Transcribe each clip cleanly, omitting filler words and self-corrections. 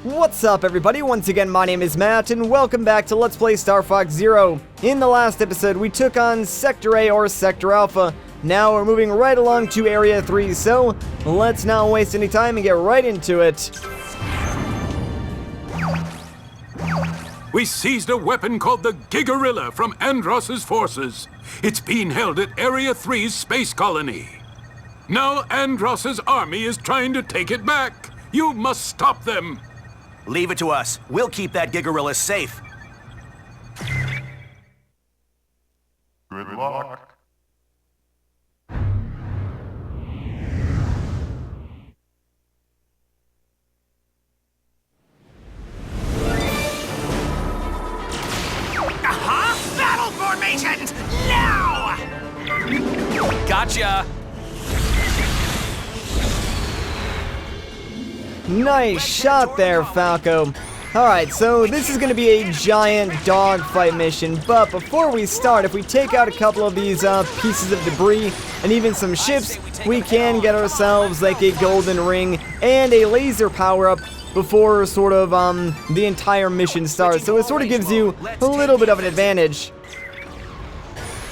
What's up, everybody? Once again, my name is Matt, and welcome back to Let's Play Star Fox Zero. In the last episode, we took on Sector A or Sector Alpha. Now we're moving right along to Area 3, so let's not waste any time and get right into it. We seized a weapon called the Giggorilla from Andross's forces. It's being held at Area 3's space colony. Now Andross's army is trying to take it back. You must stop them. Leave it to us. We'll keep that Giggorilla safe. Good luck. Battle formations, now! Gotcha! Nice shot there, Falco. Alright, so this is going to be a giant dogfight mission, but before we start, if we take out a couple of these pieces of debris and even some ships, we can get ourselves like a golden ring and a laser power-up before sort of the entire mission starts. So it sort of gives you a little bit of an advantage.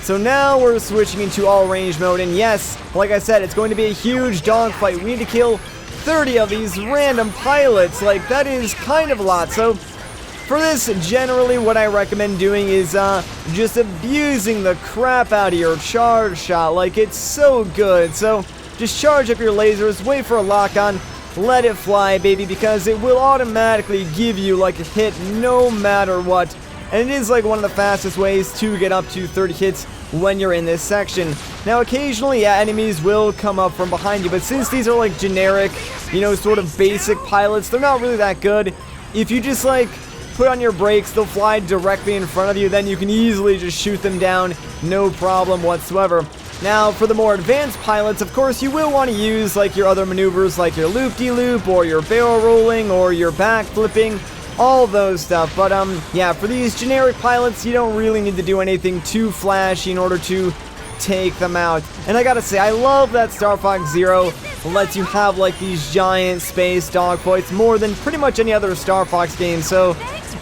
So now we're switching into all range mode, and yes, like I said, it's going to be a huge dogfight. We need to kill 30 of these random pilots. Like, that is kind of a lot. So for this, generally what I recommend doing is just abusing the crap out of your charge shot. Like, it's so good. So just charge up your lasers, wait for a lock-on, let it fly, baby, because it will automatically give you like a hit no matter what. And it is like one of the fastest ways to get up to 30 hits when you're in this section. Now occasionally, yeah, enemies will come up from behind you, but since these are like generic, you know, sort of basic pilots, they're not really that good. If you just like put on your brakes, they'll fly directly in front of you, then you can easily just shoot them down, no problem whatsoever. Now, for the more advanced pilots, of course, you will want to use like your other maneuvers, like your loop-de-loop, or your barrel rolling, or your backflipping, all those stuff. But yeah, for these generic pilots, you don't really need to do anything too flashy in order to take them out. And I gotta say, I love that Star Fox Zero lets you have like these giant space dogfights more than pretty much any other Star Fox game. So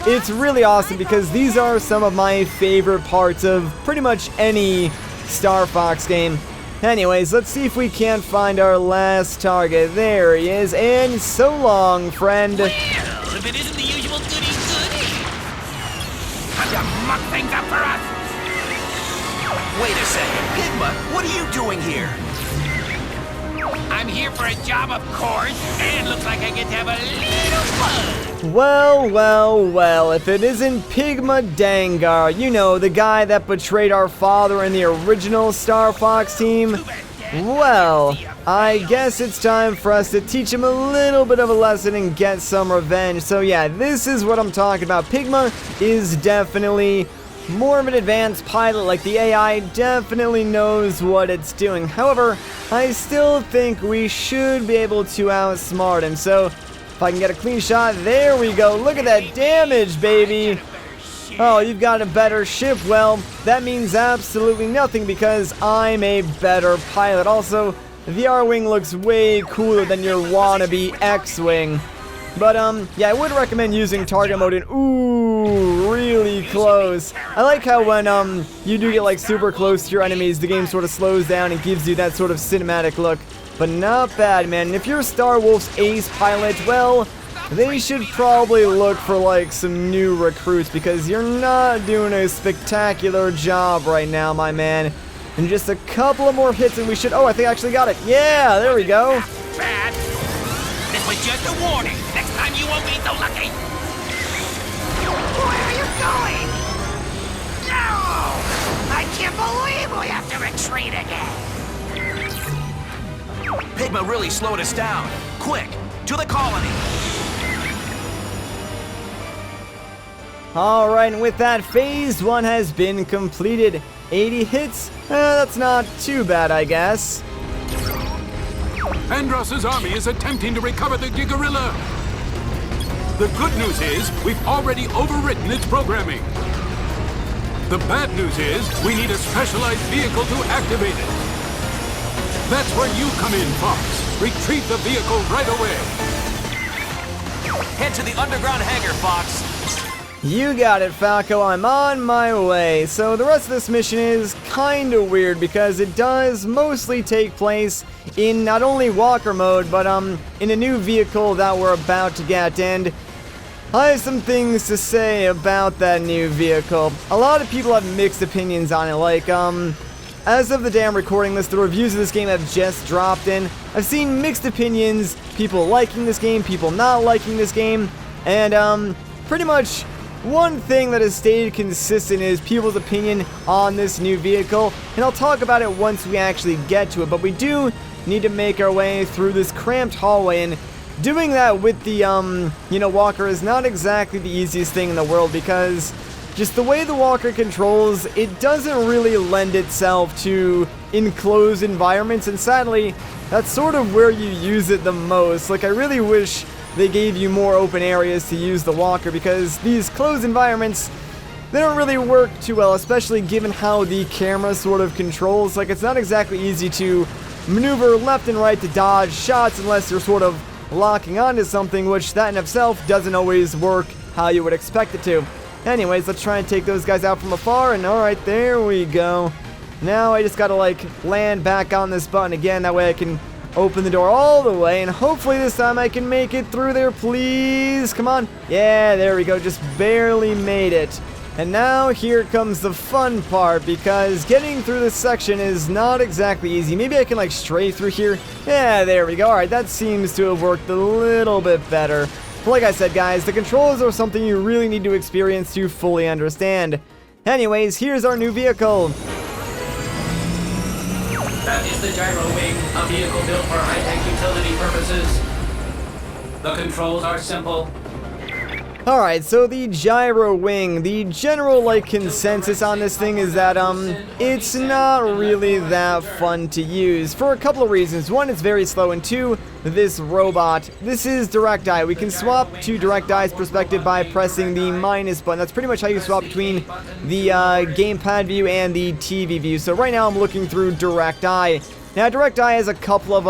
it's really awesome because these are some of my favorite parts of pretty much any Star Fox game. Anyways, let's see if we can't find our last target. There he is, and so long, friend. Well, if it isn't the usual goody-goody. Have you mucked things up for us? Wait a second, Pigma, what are you doing here? I'm here for a job, of course, and looks like I get to have a little fun. Well, well, well, if it isn't Pigma Dangar, you know, the guy that betrayed our father in the original Star Fox team, well, I guess it's time for us to teach him a little bit of a lesson and get some revenge. So yeah, this is what I'm talking about. Pigma is definitely more of an advanced pilot. Like, the AI definitely knows what it's doing. However, I still think we should be able to outsmart him. So if I can get a clean shot, there we go. Look at that damage, baby. Oh, you've got a better ship. Well, that means absolutely nothing because I'm a better pilot. Also, the R-Wing looks way cooler than your wannabe X-Wing. But, yeah, I would recommend using target mode and, ooh, really close. I like how when, you do get, like, super close to your enemies, the game sort of slows down and gives you that sort of cinematic look. But not bad, man. If you're Star Wolf's ace pilot, well, they should probably look for, like, some new recruits because you're not doing a spectacular job right now, my man. And just a couple of more hits and we should... Oh, I think I actually got it. Yeah, there we go. Bad. This was just a warning. Next time you won't be so lucky. Where are you going? No! I can't believe we have to retreat again. Pigma really slowed us down. Quick, to the colony. Alright, and with that, Phase 1 has been completed. 80 hits? That's not too bad, I guess. Andross's army is attempting to recover the Giggorilla. The good news is we've already overwritten its programming. The bad news is we need a specialized vehicle to activate it. That's where you come in, Fox. Retrieve the vehicle right away. Head to the underground hangar, Fox. You got it, Falco. I'm on my way. So the rest of this mission is kind of weird because it does mostly take place in not only walker mode, but in a new vehicle that we're about to get. And I have some things to say about that new vehicle. A lot of people have mixed opinions on it. Like, as of the day I'm recording this, the reviews of this game have just dropped in. I've seen mixed opinions, people liking this game, people not liking this game, and pretty much one thing that has stayed consistent is people's opinion on this new vehicle, and I'll talk about it once we actually get to it, but we do need to make our way through this cramped hallway, and doing that with the, walker is not exactly the easiest thing in the world, because just the way the walker controls, it doesn't really lend itself to enclosed environments, and sadly, that's sort of where you use it the most. Like, I really wish they gave you more open areas to use the walker, because these closed environments, they don't really work too well, especially given how the camera sort of controls. Like, it's not exactly easy to maneuver left and right to dodge shots unless you're sort of locking onto something, which that in itself doesn't always work how you would expect it to. Anyways, let's try and take those guys out from afar, and alright, there we go. Now I just gotta, like, land back on this button again, that way I can open the door all the way, and hopefully this time I can make it through there, please. Come on. Yeah, there we go. Just barely made it. And now here comes the fun part, because getting through this section is not exactly easy. Maybe I can, like, stray through here. Yeah, there we go. Alright, that seems to have worked a little bit better. Like I said, guys, the controls are something you really need to experience to fully understand. Anyways, here's our new vehicle. That is the Gyro Wing, a vehicle built for high-tech utility purposes. The controls are simple. Alright, so the Gyro Wing, the general, like, consensus on this thing is that, it's not really that fun to use for a couple of reasons. One, it's very slow, and two, this robot. This is direct eye. We can swap to direct eye's perspective by pressing the minus button. That's pretty much how you swap between the gamepad view and the TV view. So right now I'm looking through direct eye. Now, direct eye has a couple of,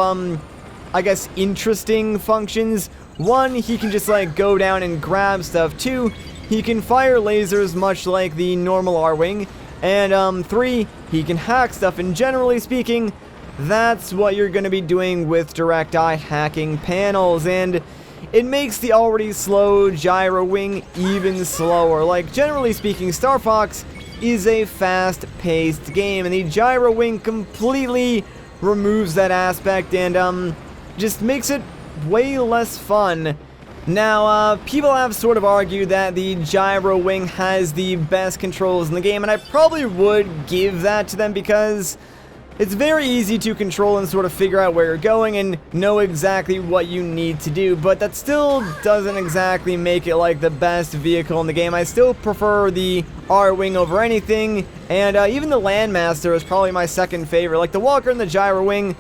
I guess, interesting functions. One, he can just, like, go down and grab stuff. Two, he can fire lasers much like the normal R-Wing. And, three, he can hack stuff. And generally speaking, that's what you're going to be doing with direct eye, hacking panels. And it makes the already slow Gyro Wing even slower. Like, generally speaking, Star Fox is a fast-paced game, and the Gyro Wing completely removes that aspect and, just makes it way less fun. Now, people have sort of argued that the Gyro Wing has the best controls in the game, and I probably would give that to them because it's very easy to control and sort of figure out where you're going and know exactly what you need to do, but that still doesn't exactly make it like the best vehicle in the game. I still prefer the R-Wing over anything, and even the Landmaster is probably my second favorite. Like, the Walker and the Gyro Wing,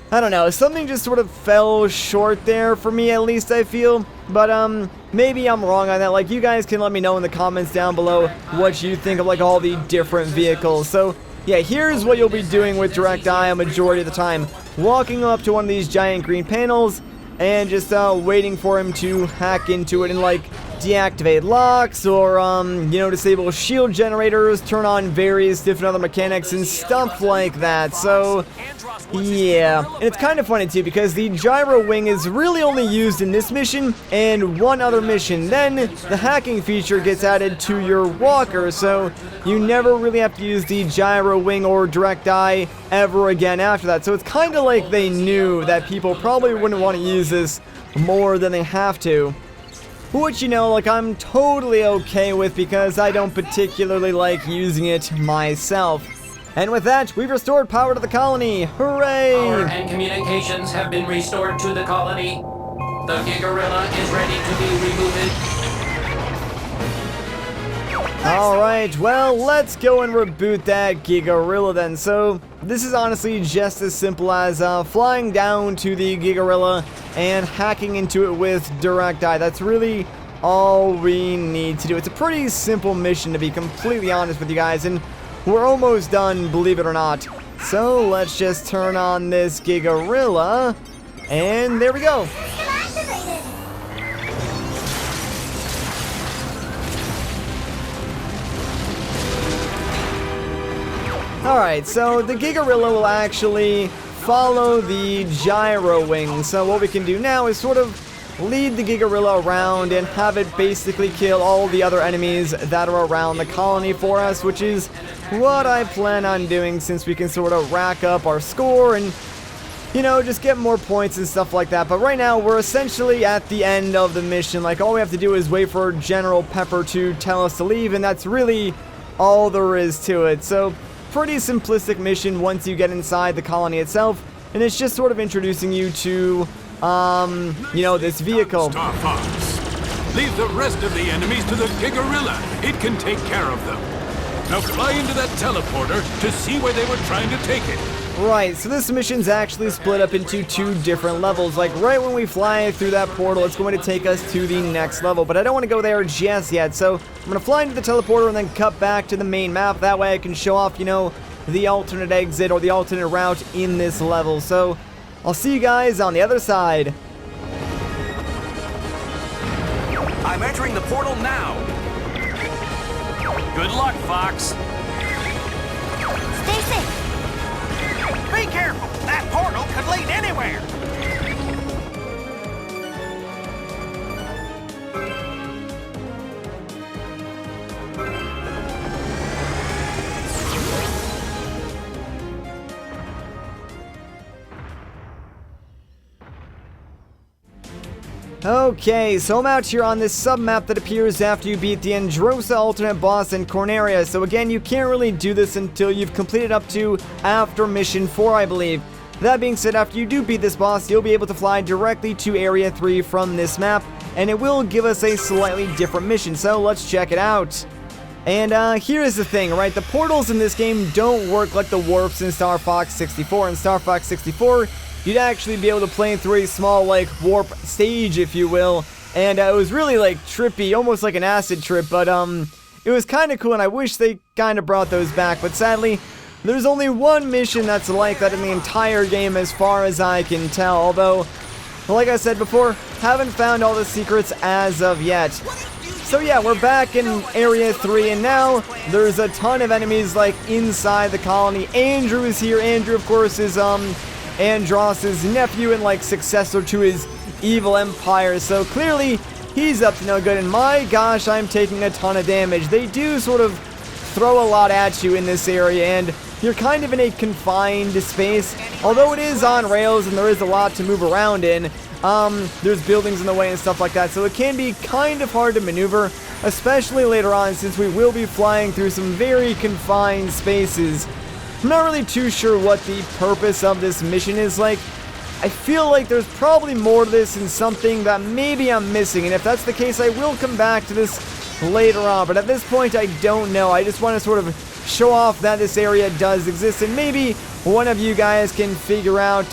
I don't know, something just sort of fell short there for me, at least I feel. But, maybe I'm wrong on that. Like, you guys can let me know in the comments down below what you think of, like, all the different vehicles. So, yeah, here's what you'll be doing with direct eye a majority of the time. Walking up to one of these giant green panels and just, waiting for him to hack into it and, like, deactivate locks or, disable shield generators, turn on various different other mechanics and stuff like that. So, yeah, and it's kind of funny too because the Gyro Wing is really only used in this mission and one other mission. Then the hacking feature gets added to your walker, so you never really have to use the Gyro Wing or direct eye ever again after that. So it's kind of like they knew that people probably wouldn't want to use this more than they have to. Which, like, I'm totally okay with because I don't particularly like using it myself. And with that, we've restored power to the colony. Hooray! Power and communications have been restored to the colony. The Giggorilla is ready to be rebooted. Alright, well, let's go and reboot that Giggorilla then. So, this is honestly just as simple as flying down to the Giggorilla and hacking into it with direct eye. That's really all we need to do. It's a pretty simple mission, to be completely honest with you guys, and we're almost done, believe it or not. So let's just turn on this Giggorilla, and there we go. Alright, so the Giggorilla will actually follow the Gyro Wing. So what we can do now is sort of lead the Giggorilla around and have it basically kill all the other enemies that are around the colony for us, which is what I plan on doing, since we can sort of rack up our score and, you know, just get more points and stuff like that. But right now, we're essentially at the end of the mission. Like, all we have to do is wait for General Pepper to tell us to leave, and that's really all there is to it. So, pretty simplistic mission once you get inside the colony itself, and it's just sort of introducing you to, you know, this vehicle. Star Fox. Leave the rest of the enemies to the Giggorilla. It can take care of them. Now fly into that teleporter to see where they were trying to take it. Right, so this mission's actually split up into 2 different levels. Like, right when we fly through that portal, it's going to take us to the next level. But I don't want to go there just yet, so I'm going to fly into the teleporter and then cut back to the main map. That way I can show off, you know, the alternate exit or the alternate route in this level. So, I'll see you guys on the other side. I'm entering the portal now. Good luck, Fox. Stay safe. Be careful. That portal could lead anywhere. Okay, so I'm out here on this sub-map that appears after you beat the Androsa alternate boss in Corneria. So again, you can't really do this until you've completed up to after Mission 4, I believe. That being said, after you do beat this boss, you'll be able to fly directly to Area 3 from this map, and it will give us a slightly different mission, so let's check it out. And here's the thing, right? The portals in this game don't work like the warps in Star Fox 64. In Star Fox 64, you'd actually be able to play through a small, like, warp stage, if you will. And it was really, like, trippy, almost like an acid trip. But, it was kind of cool, and I wish they kind of brought those back. But sadly, there's only one mission that's like that in the entire game as far as I can tell. Although, like I said before, haven't found all the secrets as of yet. So yeah, we're back in Area 3, and now there's a ton of enemies, like, inside the colony. Andrew is here. Andrew, of course, is, Andross's nephew and, like, successor to his evil empire. So clearly, he's up to no good, and my gosh, I'm taking a ton of damage. They do sort of throw a lot at you in this area, and you're kind of in a confined space. Although it is on rails and there is a lot to move around in, there's buildings in the way and stuff like that, so it can be kind of hard to maneuver, especially later on, since we will be flying through some very confined spaces. I'm not really too sure what the purpose of this mission is. Like, I feel like there's probably more to this and something that maybe I'm missing, and if that's the case, I will come back to this later on, but at this point, I don't know. I just want to sort of show off that this area does exist, and maybe one of you guys can figure out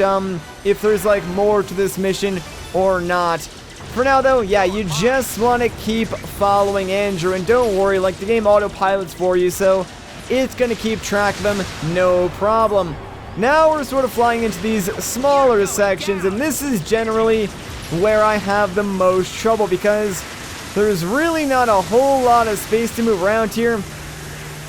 if there's, like, more to this mission or not. For now, though, yeah, you just want to keep following Andrew, and don't worry, like, the game autopilots for you, so it's going to keep track of them, no problem. Now we're sort of flying into these smaller sections, and this is generally where I have the most trouble, because there's really not a whole lot of space to move around here.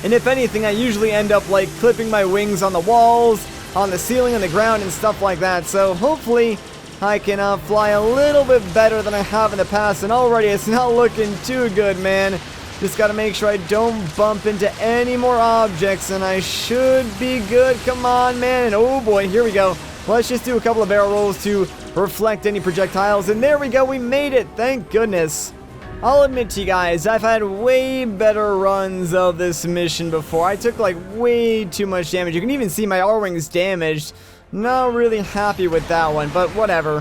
And if anything, I usually end up, like, clipping my wings on the walls, on the ceiling, on the ground, and stuff like that. So hopefully I can fly a little bit better than I have in the past. And already it's not looking too good, man. Just gotta make sure I don't bump into any more objects, and I should be good. Come on, man. And oh boy, here we go. Let's just do a couple of barrel rolls to reflect any projectiles. And there we go, we made it. Thank goodness. I'll admit to you guys, I've had way better runs of this mission before. I took, like, way too much damage. You can even see my R-Wing's damaged. Not really happy with that one, but whatever.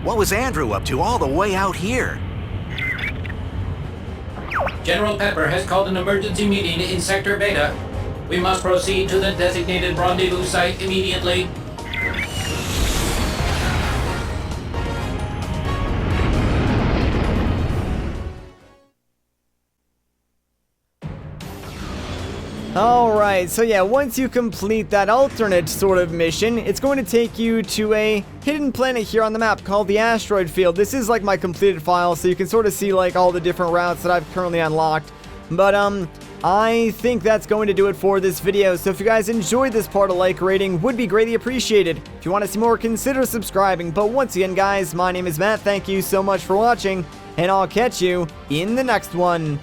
What was Andrew up to all the way out here? General Pepper has called an emergency meeting in Sector Beta. We must proceed to the designated rendezvous site immediately. Alright, so yeah, once you complete that alternate sort of mission, it's going to take you to a hidden planet here on the map called the Asteroid Field. This is like my completed file, so you can sort of see, like, all the different routes that I've currently unlocked. But I think that's going to do it for this video. So if you guys enjoyed this part, a like rating would be greatly appreciated. If you want to see more, consider subscribing. But once again, guys, my name is Matt. Thank you so much for watching, and I'll catch you in the next one.